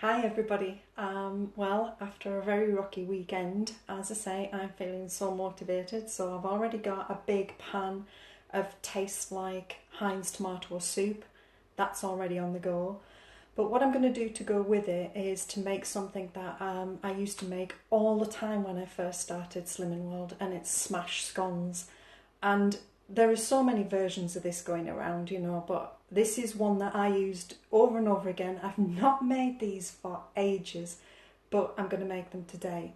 Hi everybody. Well, after a very rocky weekend, as I say, I'm feeling so motivated. So I've already got a big pan of tastes like Heinz tomato soup. That's already on the go. But what I'm going to do to go with it is to make something that I used to make all the time when I first started Slimming World, and it's smashed scones. And there are so many versions of this going around, but this is one that I used over and over again. I've not made these for ages, but I'm going to make them today.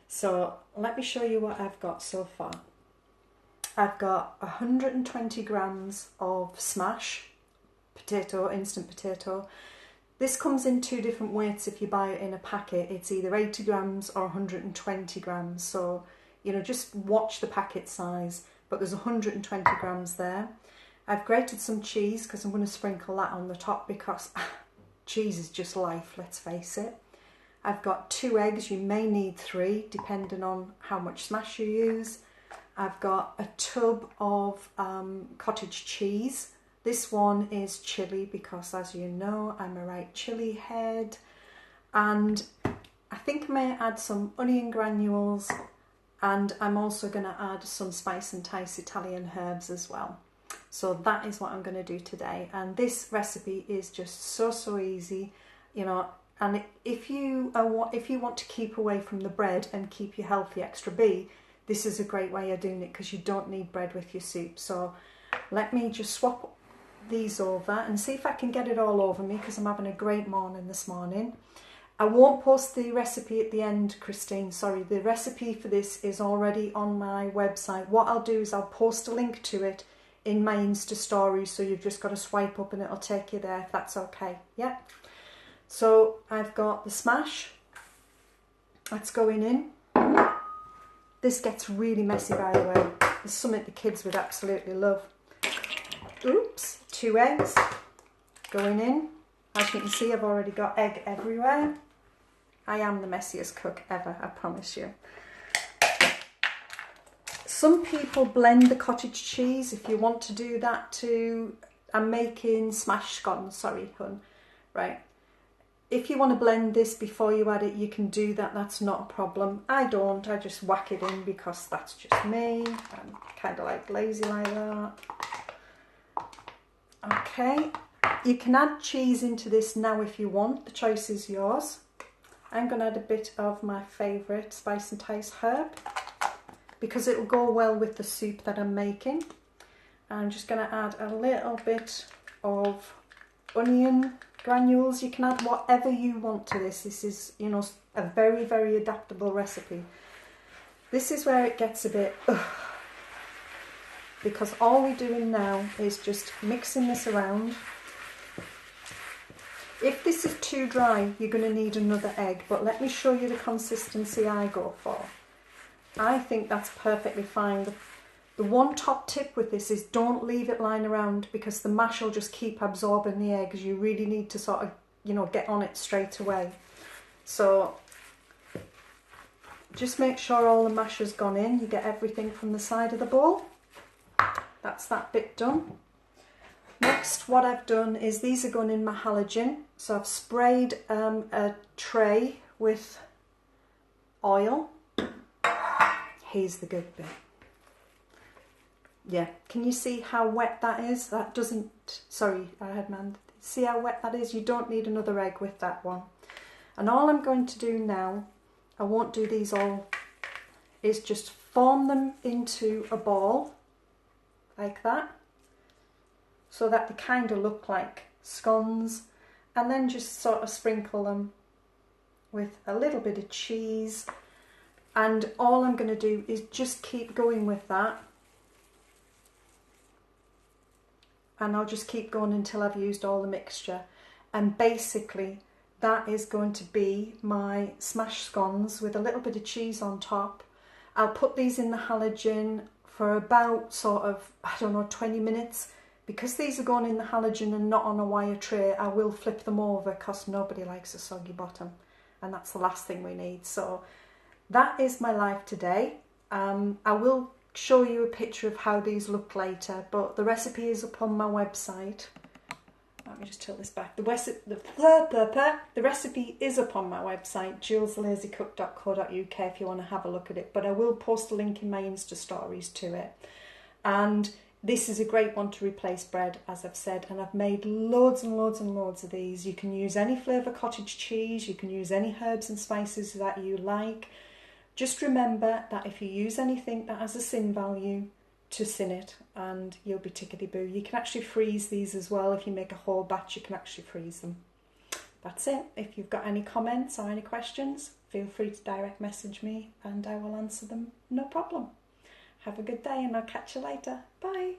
So let me show you what I've got so far. I've got 120 grams of smash potato, instant potato. This comes in two different weights if you buy it in a packet. It's either 80 grams or 120 grams. So, just watch the packet size. But there's 120 grams there. I've grated some cheese because I'm going to sprinkle that on the top because cheese is just life, let's face it. I've got 2 eggs. You may need 3 depending on how much smash you use. I've got a tub of cottage cheese. This one is chili because, as you know, I'm a right chili head. And I think I may add some onion granules, and I'm also going to add some spice and spice Italian herbs as well. So that is what I'm going to do today. And this recipe is just so easy, and if you want to keep away from the bread and keep your healthy extra B, this is a great way of doing it because you don't need bread with your soup. So let me just swap these over and see if I can get it all over me because I'm having a great morning this morning. I won't post the recipe at the end, Christine, sorry. The recipe for this is already on my website. What I'll do is I'll post a link to it in my Insta stories, so you've just got to swipe up and it'll take you there if that's okay. Yeah. So I've got the smash. That's going in. This gets really messy, by the way. It's something the kids would absolutely love. Oops, 2 eggs going in. As you can see, I've already got egg everywhere. I am the messiest cook ever, I promise you. Some people blend the cottage cheese. If you want to do that too, I'm making smashed scones, sorry, hun. Right. If you want to blend this before you add it, you can do that. That's not a problem. I don't. I just whack it in because that's just me. I'm kind of like lazy like that. Okay. You can add cheese into this now if you want. The choice is yours. I'm going to add a bit of my favourite spice and spice herb because it will go well with the soup that I'm making. I'm just going to add a little bit of onion granules. You can add whatever you want to this. This is, a very adaptable recipe. This is where it gets a bit because all we're doing now is just mixing this around. If this is too dry, you're going to need another egg, but let me show you the consistency I go for. I think that's perfectly fine. The one top tip with this is don't leave it lying around because the mash will just keep absorbing the eggs. You really need to sort of, get on it straight away. So just make sure all the mash has gone in. You get everything from the side of the bowl. That's that bit done. Next, what I've done is these are going in my halogen. So I've sprayed a tray with oil. Here's the good bit. Yeah, can you see how wet that is? That doesn't, sorry, I had my hand. See how wet that is? You don't need another egg with that one. And all I'm going to do now, I won't do these all, is just form them into a ball like that, so that they kind of look like scones, and then just sort of sprinkle them with a little bit of cheese. And all I'm going to do is just keep going with that, and I'll just keep going until I've used all the mixture. And basically that is going to be my smashed scones with a little bit of cheese on top. I'll put these in the halogen for about sort of, 20 minutes. Because these are going in the halogen and not on a wire tray, I will flip them over because nobody likes a soggy bottom, and that's the last thing we need. So that is my life today. I will show you a picture of how these look later, but the recipe is up on my website. let me just tilt this back. The recipe is up on my website, juleslazycook.co.uk, if you want to have a look at it. But I will post a link in my Insta stories to it. And this is a great one to replace bread, as I've said. And I've made loads and loads and loads of these. You can use any flavour cottage cheese. You can use any herbs and spices that you like. Just remember that if you use anything that has a sin value, to sin it, and you'll be tickety-boo. You can actually freeze these as well. If you make a whole batch, you can actually freeze them. That's it. If you've got any comments or any questions, feel free to direct message me and I will answer them, no problem. Have a good day and I'll catch you later. Bye.